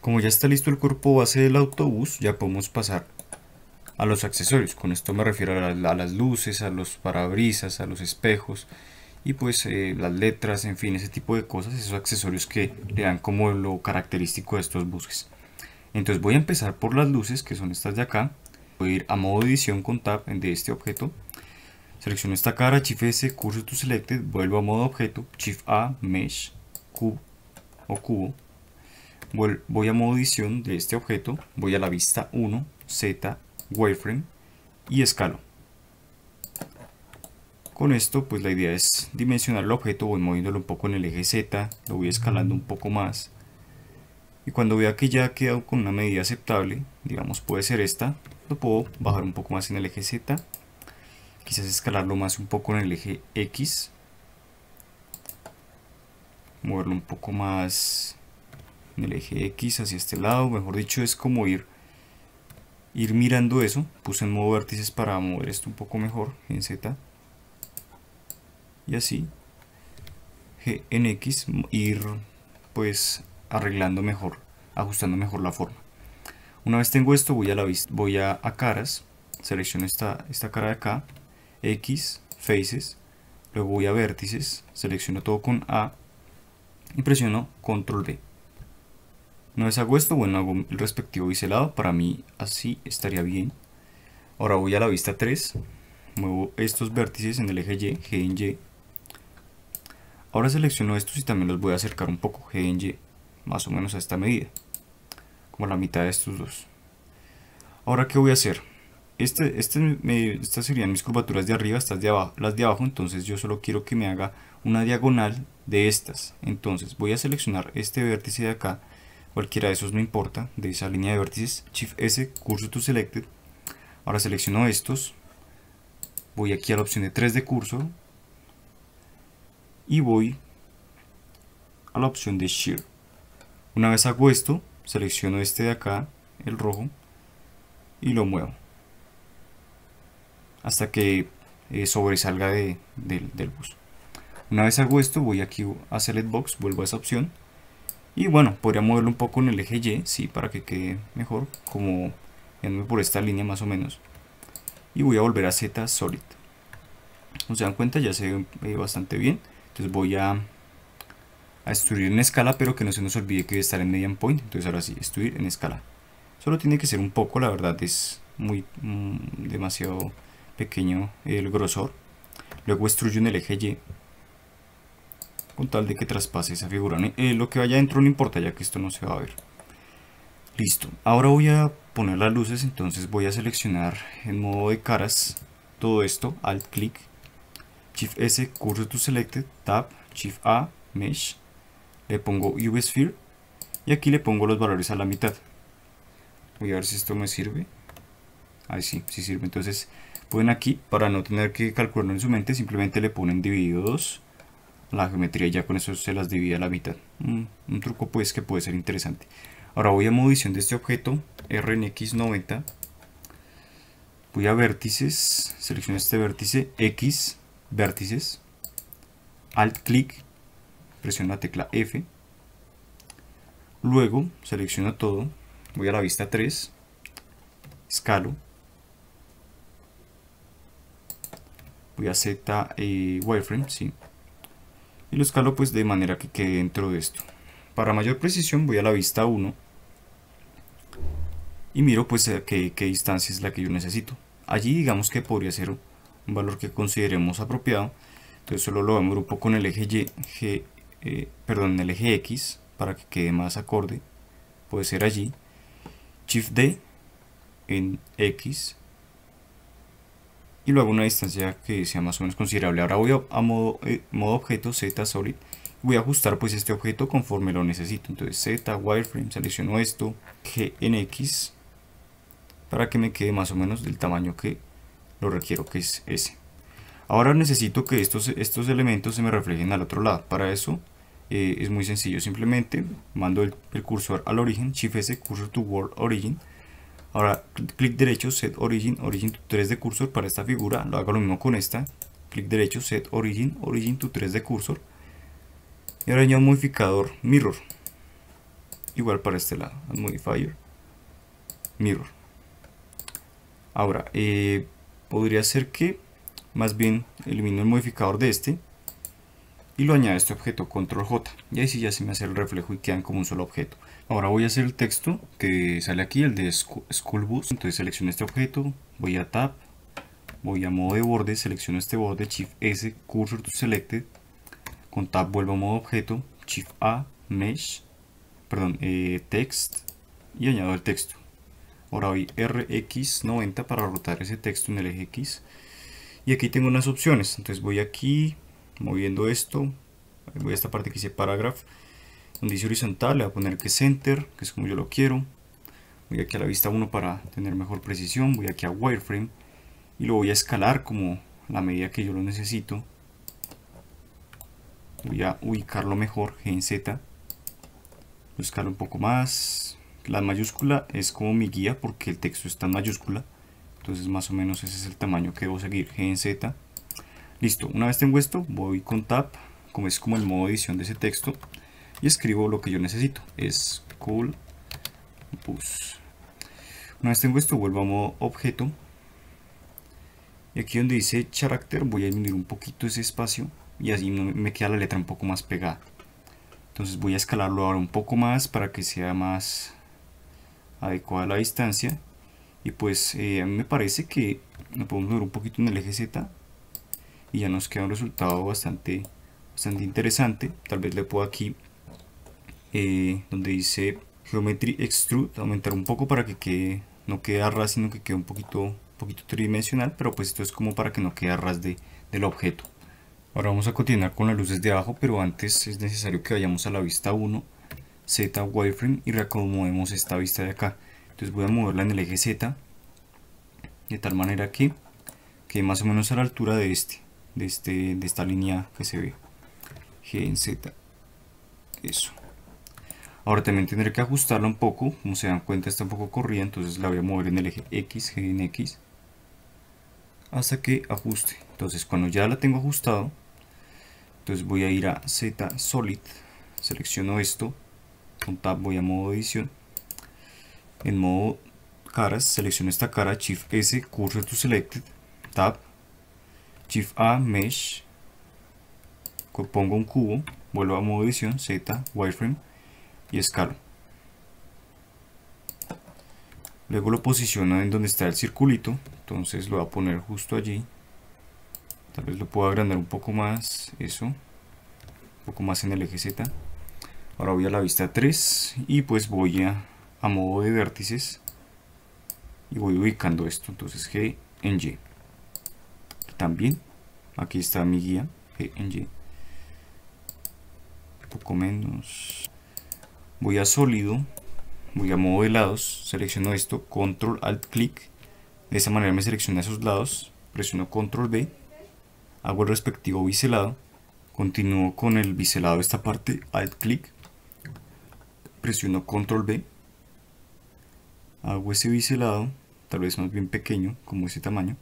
Como ya está listo el cuerpo base del autobús, ya podemos pasar a los accesorios. Con esto me refiero a las luces, a los parabrisas, a los espejos y pues las letras, en fin, ese tipo de cosas, esos accesorios que le dan como lo característico de estos buses. Entonces voy a empezar por las luces, que son estas de acá. Voy a ir a modo edición con tab de este objeto. Selecciono esta cara, Shift S, Cursor to Selected, vuelvo a modo objeto, Shift A, Mesh, Cube o Cubo. Voy a modo edición de este objeto, voy a la vista 1, Z, Wireframe y escalo. Con esto pues la idea es dimensionar el objeto, voy moviéndolo un poco en el eje Z, lo voy escalando un poco más. Y cuando vea que ya ha quedado con una medida aceptable, digamos puede ser esta, lo puedo bajar un poco más en el eje Z, quizás escalarlo más un poco en el eje X, moverlo un poco más en el eje X hacia este lado, mejor dicho es como ir mirando eso. Puse en modo vértices para mover esto un poco mejor en Z y así en X ir pues arreglando mejor, ajustando mejor la forma. Una vez tengo esto voy a la vista, voy a caras, selecciono esta cara de acá, X, faces, luego voy a vértices, selecciono todo con A y presiono control V. Una vez hago esto, bueno, hago el respectivo biselado, para mí así estaría bien. Ahora voy a la vista 3, muevo estos vértices en el eje Y, G en Y. Ahora selecciono estos y también los voy a acercar un poco, G en Y, más o menos a esta medida, como la mitad de estos dos. Ahora, ¿qué voy a hacer? Estas serían mis curvaturas de arriba, estas de abajo, las de abajo, entonces yo solo quiero que me haga una diagonal de estas. Entonces voy a seleccionar este vértice de acá, cualquiera de esos no importa, de esa línea de vértices, Shift S, Cursor to Selected. Ahora selecciono estos, voy aquí a la opción de 3 de cursor y voy a la opción de Shear. Una vez hago esto, selecciono este de acá, el rojo, y lo muevo hasta que sobresalga del bus. Una vez hago esto, voy aquí a Select Box, vuelvo a esa opción y bueno, podría moverlo un poco en el eje Y, sí, para que quede mejor, como yéndome por esta línea más o menos. Y voy a volver a Z Solid. Como se dan cuenta, ya se ve bastante bien. Entonces voy a extruir en escala, pero que no se nos olvide que debe estar en median point. Entonces ahora sí, extruir en escala. Solo tiene que ser un poco, la verdad es muy demasiado pequeño el grosor. Luego extruyo en el eje Y, con tal de que traspase esa figura. Lo que vaya adentro no importa, ya que esto no se va a ver. Listo. Ahora voy a poner las luces, entonces voy a seleccionar en modo de caras todo esto, Alt clic, Shift S, Cursor to Selected, Tab, Shift A, Mesh, le pongo UV Sphere y aquí le pongo los valores a la mitad. Voy a ver si esto me sirve. Ahí sí, sí sirve. Entonces pueden aquí, para no tener que calcularlo en su mente, simplemente le ponen dividido 2 la geometría y ya con eso se las divide a la mitad. Un truco pues que puede ser interesante. Ahora voy a modo edición de este objeto, RNX90. Voy a vértices, selecciono este vértice, X, vértices, Alt clic, presiono la tecla F. Luego selecciono todo, voy a la vista 3, escalo. Voy a Z wireframe, sí. Y lo escalo pues de manera que quede dentro de esto. Para mayor precisión voy a la vista 1 y miro pues a qué distancia es la que yo necesito. Allí digamos que podría ser un valor que consideremos apropiado. Entonces solo lo voy a mover un poco en el eje en el eje X para que quede más acorde. Puede ser allí. Shift D en X y luego una distancia que sea más o menos considerable. Ahora voy a modo objeto Z Solid. Voy a ajustar pues este objeto conforme lo necesito. Entonces Z wireframe, selecciono esto, G en X para que me quede más o menos del tamaño que lo requiero, que es ese. Ahora necesito que estos elementos se me reflejen al otro lado. Para eso es muy sencillo, simplemente mando el cursor al origen, Shift S, Cursor to World Origin. Ahora clic derecho, Set Origin, Origin to 3 de cursor para esta figura. Lo hago lo mismo con esta. Clic derecho, Set Origin, Origin to 3 de cursor. Y ahora añado un modificador Mirror. Igual para este lado, Add Modifier, Mirror. Ahora, podría ser que más bien elimino el modificador de este y lo añado a este objeto, Control J, y ahí sí ya se me hace el reflejo y quedan como un solo objeto. Ahora voy a hacer el texto que sale aquí, el de School Bus. Entonces selecciono este objeto, voy a Tab, voy a modo de borde, selecciono este borde, Shift S, Cursor to Selected, con Tab vuelvo a modo objeto, Shift A, Mesh, perdón, Text, y añado el texto. Ahora voy RX90 para rotar ese texto en el eje X, y aquí tengo unas opciones. Entonces voy aquí, moviendo esto, voy a esta parte que dice Paragraph, donde dice horizontal, le voy a poner que Center, que es como yo lo quiero. Voy aquí a la vista 1 para tener mejor precisión, voy aquí a Wireframe, y lo voy a escalar como la medida que yo lo necesito. Voy a ubicarlo mejor, G en Z, lo escalo un poco más. La mayúscula es como mi guía porque el texto está en mayúscula, entonces más o menos ese es el tamaño que debo seguir, G en Z. Listo, una vez tengo esto, voy con Tab, como es como el modo de edición de ese texto, y escribo lo que yo necesito, es School Bus. Una vez tengo esto, vuelvo a modo objeto, y aquí donde dice Character voy a disminuir un poquito ese espacio, y así me queda la letra un poco más pegada. Entonces voy a escalarlo ahora un poco más para que sea más adecuada la distancia, y pues a mí me parece que lo podemos mover un poquito en el eje Z, y ya nos queda un resultado bastante interesante. Tal vez le puedo aquí donde dice Geometry Extrude aumentar un poco para que no quede a ras, sino que quede un poquito tridimensional, pero pues esto es como para que no quede a ras del objeto. Ahora vamos a continuar con las luces de abajo, pero antes es necesario que vayamos a la vista 1, Z Wireframe, y reacomodemos esta vista de acá. Entonces voy a moverla en el eje Z de tal manera que quede más o menos a la altura de esta línea que se ve, G en Z, eso. Ahora también tendré que ajustarla un poco, como se dan cuenta está un poco corrida, entonces la voy a mover en el eje X, G en X, hasta que ajuste. Entonces cuando ya la tengo ajustado, entonces voy a ir a Z Solid, selecciono esto, con Tab voy a modo edición, en modo caras, selecciono esta cara, Shift S, Cursor to Selected, Tab, Shift A, Mesh, pongo un cubo, vuelvo a modo edición, Z, Wireframe, y escalo. Luego lo posiciono en donde está el circulito, entonces lo voy a poner justo allí. Tal vez lo puedo agrandar un poco más, eso, un poco más en el eje Z. Ahora voy a la vista 3 y pues voy a modo de vértices y voy ubicando esto, entonces G en Y. También aquí está mi guía, G en Y, un poco menos. Voy a sólido, voy a modo de lados, selecciono esto, control alt clic, de esa manera me selecciona esos lados, presiono control B, hago el respectivo biselado, continúo con el biselado de esta parte, alt clic, presiono control B, hago ese biselado, tal vez más bien pequeño, como ese tamaño,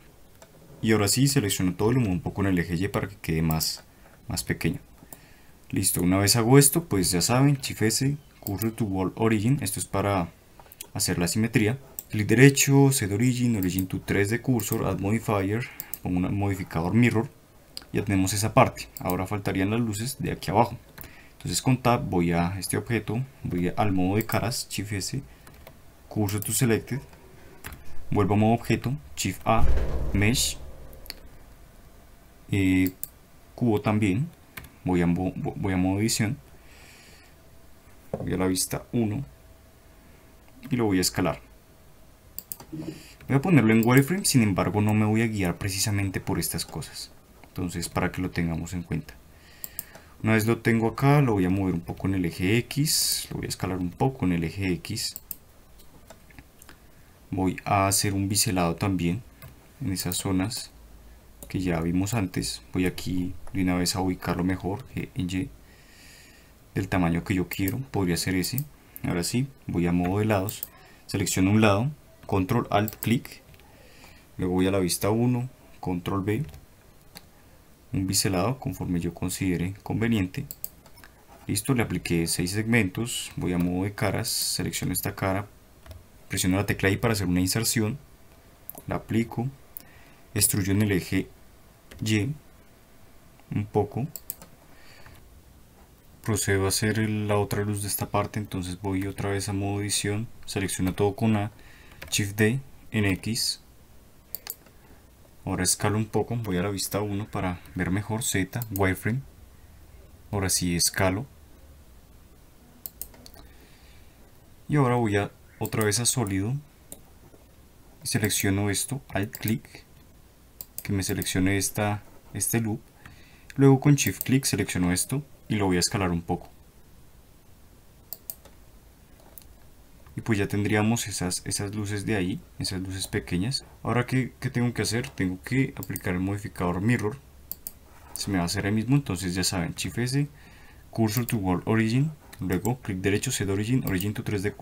y ahora sí selecciono todo, lo muevo un poco en el eje Y para que quede más pequeño. Listo, una vez hago esto, pues ya saben, Shift S, Cursor to Wall Origin, esto es para hacer la simetría. Clic derecho, Set Origin, Origin to 3 de Cursor, Add Modifier, pongo un modificador Mirror, ya tenemos esa parte. Ahora faltarían las luces de aquí abajo. Entonces con Tab voy a este objeto, voy al modo de caras, Shift S, Cursor to Selected, vuelvo a modo objeto, Shift A, Mesh, cubo también, voy a modo edición, voy a la vista 1 y lo voy a escalar. Voy a ponerlo en wireframe, sin embargo no me voy a guiar precisamente por estas cosas, entonces para que lo tengamos en cuenta. Una vez lo tengo acá, lo voy a mover un poco en el eje X, lo voy a escalar un poco en el eje X, voy a hacer un biselado también en esas zonas que ya vimos antes. Voy aquí de una vez a ubicarlo mejor, G en Y, del tamaño que yo quiero, podría ser ese. Ahora sí, voy a modo de lados, selecciono un lado, control alt clic, luego voy a la vista 1, control B, un biselado conforme yo considere conveniente, Listo, le apliqué 6 segmentos, voy a modo de caras, selecciono esta cara, presiono la tecla I para hacer una inserción, la aplico, extruyo en el eje Y un poco, procedo a hacer la otra luz de esta parte, entonces voy otra vez a modo edición, selecciono todo con A, Shift D, en X, ahora escalo un poco, voy a la vista 1 para ver mejor, Z, wireframe, ahora sí escalo, y ahora voy a otra vez a sólido, selecciono esto, alt clic, que me seleccione este loop, luego con shift clic selecciono esto y lo voy a escalar un poco. Y pues ya tendríamos esas luces de ahí, esas luces pequeñas. Ahora, ¿qué tengo que hacer? Tengo que aplicar el modificador Mirror. Se me va a hacer ahí mismo, entonces ya saben, Shift S, Cursor to World Origin, luego clic derecho, Set Origin, Origin to 3D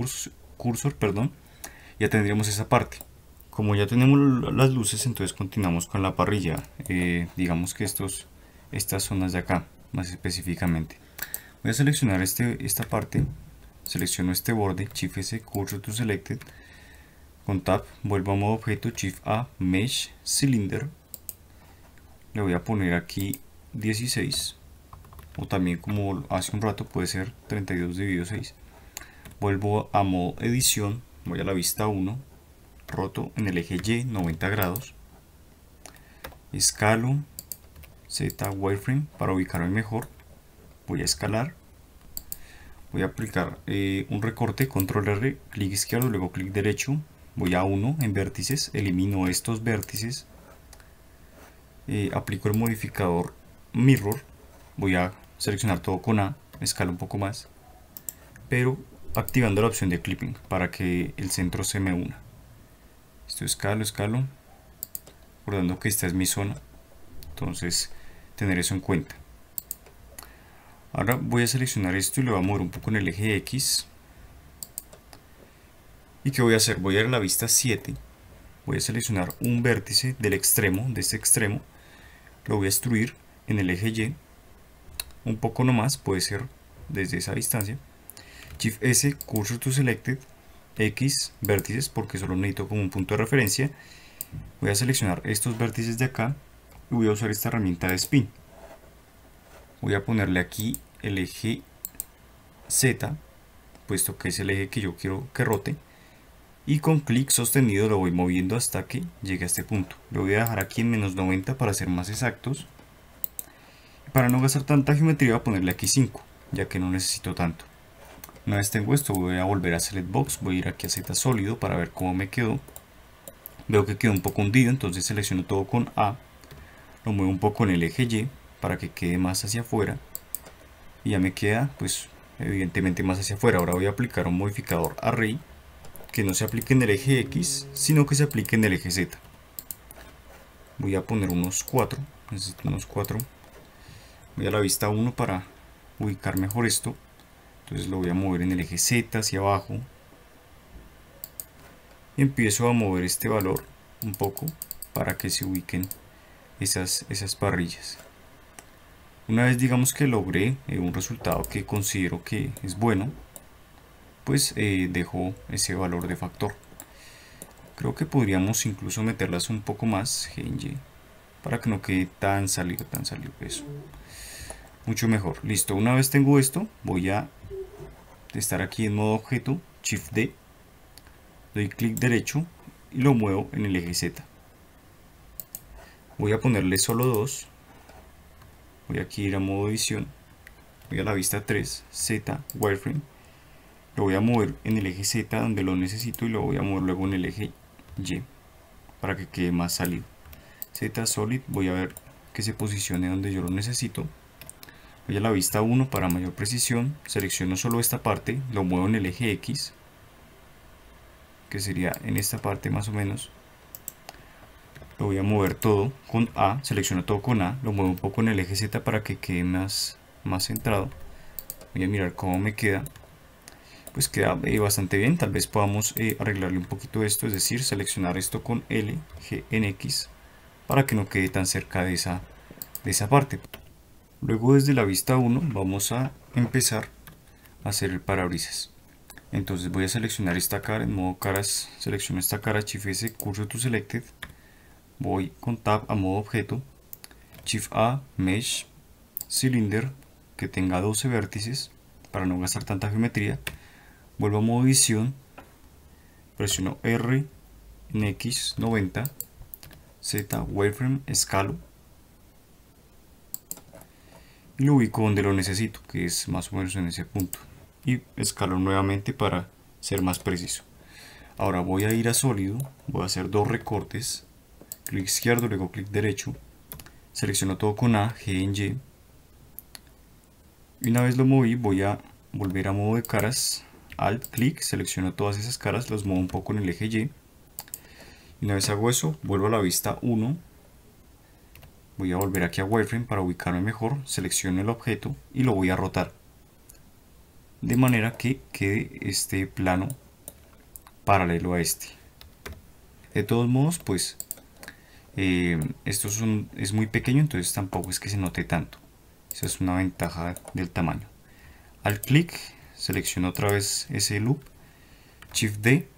Cursor, perdón. Ya tendríamos esa parte. Como ya tenemos las luces, entonces continuamos con la parrilla. Digamos que estas zonas de acá, más específicamente. Voy a seleccionar esta parte. Selecciono este borde, Shift S, Cursor to Selected, con Tab, vuelvo a modo objeto, Shift A, Mesh, Cylinder, le voy a poner aquí 16, o también como hace un rato puede ser 32 dividido 6, vuelvo a modo edición, voy a la vista 1, roto en el eje Y 90 grados, escalo, Z, wireframe para ubicarme mejor, voy a escalar, voy a aplicar un recorte, control R, clic izquierdo, luego clic derecho, voy a 1 en vértices, elimino estos vértices, aplico el modificador Mirror, voy a seleccionar todo con A, escalo un poco más, pero activando la opción de clipping para que el centro se me una. Esto escalo, recordando que esta es mi zona, entonces tener eso en cuenta. Ahora voy a seleccionar esto y lo voy a mover un poco en el eje X. ¿Y qué voy a hacer? Voy a ir a la vista 7. Voy a seleccionar un vértice del extremo, de este extremo. Lo voy a extruir en el eje Y. Un poco nomás, puede ser desde esa distancia. Shift S, Cursor to Selected, X, vértices, porque solo necesito como un punto de referencia. Voy a seleccionar estos vértices de acá y voy a usar esta herramienta de Spin. Voy a ponerle aquí el eje Z, puesto que es el eje que yo quiero que rote, y con clic sostenido lo voy moviendo hasta que llegue a este punto. Lo voy a dejar aquí en menos 90 para ser más exactos. Para no gastar tanta geometría voy a ponerle aquí 5, ya que no necesito tanto. Una vez tengo esto voy a volver a Select Box, voy a ir aquí a Z sólido para ver cómo me quedó. Veo que quedó un poco hundido, entonces selecciono todo con A, lo muevo un poco en el eje Y para que quede más hacia afuera y ya me queda pues evidentemente más hacia afuera. Ahora voy a aplicar un modificador Array que no se aplique en el eje X sino que se aplique en el eje Z. Voy a poner unos 4, necesito unos 4. Voy a la vista 1 para ubicar mejor esto, entonces lo voy a mover en el eje Z hacia abajo y empiezo a mover este valor un poco para que se ubiquen esas parrillas. Una vez digamos que logré un resultado que considero que es bueno, pues dejo ese valor de factor. Creo que podríamos incluso meterlas un poco más, G en Y, para que no quede tan salido eso. Mucho mejor. Listo, una vez tengo esto, voy a estar aquí en modo objeto, Shift D, doy clic derecho y lo muevo en el eje Z. Voy a ponerle solo 2. Voy aquí a ir a modo edición, voy a la vista 3, Z, wireframe, lo voy a mover en el eje Z donde lo necesito y lo voy a mover luego en el eje Y para que quede más salido. Z, solid, voy a ver que se posicione donde yo lo necesito. Voy a la vista 1 para mayor precisión, selecciono solo esta parte, lo muevo en el eje X, que sería en esta parte más o menos. Lo voy a mover todo con A, selecciono todo con A, lo muevo un poco en el eje Z para que quede más centrado. Voy a mirar cómo me queda. Pues queda bastante bien, tal vez podamos arreglarle un poquito esto, es decir, seleccionar esto con L, G en X, para que no quede tan cerca de esa parte. Luego desde la vista 1 vamos a empezar a hacer el parabrisas. Entonces voy a seleccionar esta cara en modo caras, selecciono esta cara, Shift S, Cursor to Selected, voy con Tab a modo objeto, Shift A, Mesh, Cylinder, que tenga 12 vértices para no gastar tanta geometría, vuelvo a modo edición, presiono R en X 90, Z, Wireframe, escalo y lo ubico donde lo necesito, que es más o menos en ese punto, y escalo nuevamente para ser más preciso. Ahora voy a ir a sólido, voy a hacer dos recortes, clic izquierdo, luego clic derecho, selecciono todo con A, G en Y, y una vez lo moví voy a volver a modo de caras, Alt, clic, selecciono todas esas caras, las muevo un poco en el eje Y, y una vez hago eso, vuelvo a la vista 1, voy a volver aquí a Wireframe para ubicarme mejor, selecciono el objeto y lo voy a rotar, de manera que quede este plano paralelo a este. De todos modos, pues esto es muy pequeño, entonces tampoco es que se note tanto. Esa es una ventaja del tamaño. Al clic, selecciono otra vez ese loop, Shift D,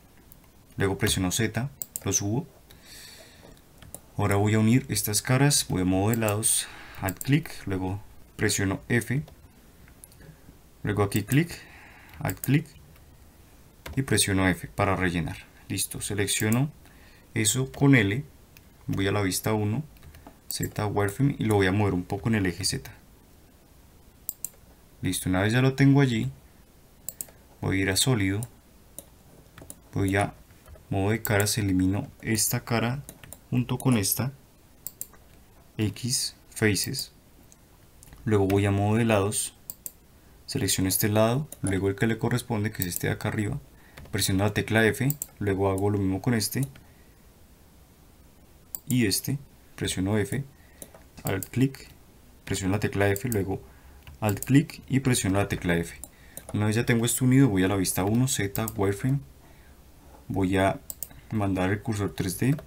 luego presiono Z, lo subo. Ahora voy a unir estas caras, voy a modo de lados, al clic, luego presiono F, luego aquí clic, al clic y presiono F para rellenar. Listo, selecciono eso con L, voy a la vista 1, Z, Wireframe y lo voy a mover un poco en el eje Z. Listo, una vez ya lo tengo allí, voy a ir a sólido, voy a modo de caras, elimino esta cara junto con esta, X, Faces, luego voy a modo de lados, selecciono este lado, luego el que le corresponde, que es este de acá arriba, presiono la tecla F, luego hago lo mismo con este y este, presiono F, alt clic, presiono la tecla F, luego alt clic y presiono la tecla F. Una vez ya tengo esto unido, voy a la vista 1, Z, Wireframe, voy a mandar el cursor 3D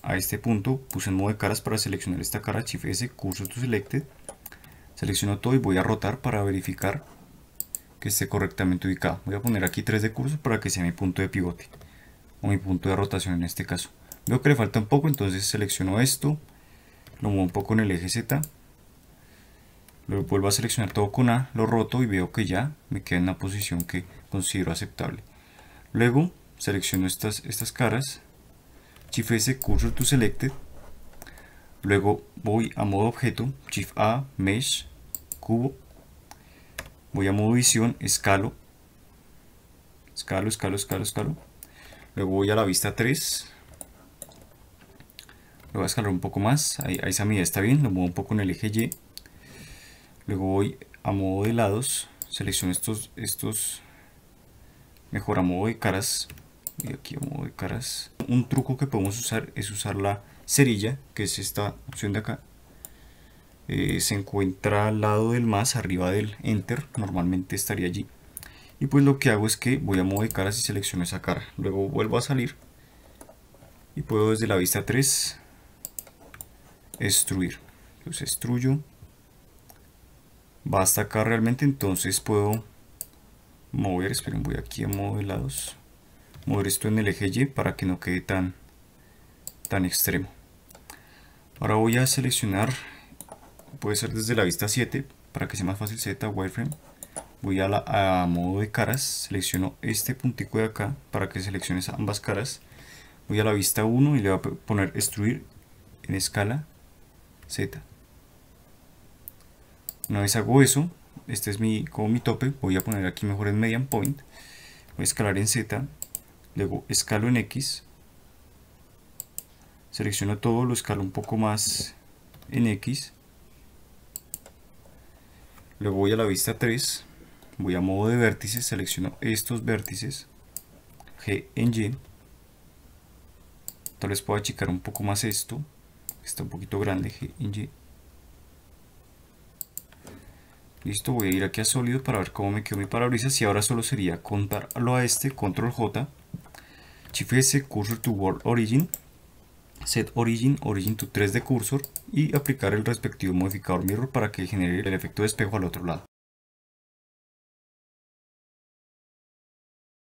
a este punto, puse en modo de caras para seleccionar esta cara, Shift S, Cursor to Selected, selecciono todo y voy a rotar para verificar que esté correctamente ubicado. Voy a poner aquí 3 de cursor para que sea mi punto de pivote o mi punto de rotación en este caso. Veo que le falta un poco, entonces selecciono esto, lo muevo un poco en el eje Z, luego vuelvo a seleccionar todo con A, lo roto y veo que ya me queda en una posición que considero aceptable. Luego selecciono estas caras, Shift S, Cursor to Selected, luego voy a modo objeto, Shift A, Mesh, cubo, voy a modo visión, escalo, luego voy a la vista 3, lo voy a escalar un poco más, ahí esa medida está bien, lo muevo un poco en el eje Y, luego voy a modo de lados, selecciono estos mejor a modo de caras, y aquí a modo de caras. Un truco que podemos usar es usar la cerilla, que es esta opción de acá, se encuentra al lado del más, arriba del enter, normalmente estaría allí, y pues lo que hago es que voy a modo de caras y selecciono esa cara, luego vuelvo a salir y puedo desde la vista 3 extruir, entonces extruyo, va hasta acá realmente, entonces puedo mover, esperen, voy aquí a modo de lados, mover esto en el eje Y para que no quede tan extremo. Ahora voy a seleccionar, puede ser desde la vista 7 para que sea más fácil, Z, Wireframe, voy a modo de caras, selecciono este puntico de acá para que seleccione ambas caras, voy a la vista 1 y le voy a poner extruir en escala Z. Una vez hago eso, este es como mi tope, voy a poner aquí mejor en median point, voy a escalar en Z, luego escalo en X, selecciono todo, lo escalo un poco más en X, luego voy a la vista 3, voy a modo de vértices, selecciono estos vértices, G en Y, tal vez puedo achicar un poco más esto, está un poquito grande, G en Y. Listo, voy a ir aquí a sólido para ver cómo me quedó mi parabrisas y ahora solo sería contarlo a este, control J, Shift S, Cursor to World Origin, Set Origin, Origin to 3D Cursor y aplicar el respectivo modificador Mirror para que genere el efecto de espejo al otro lado.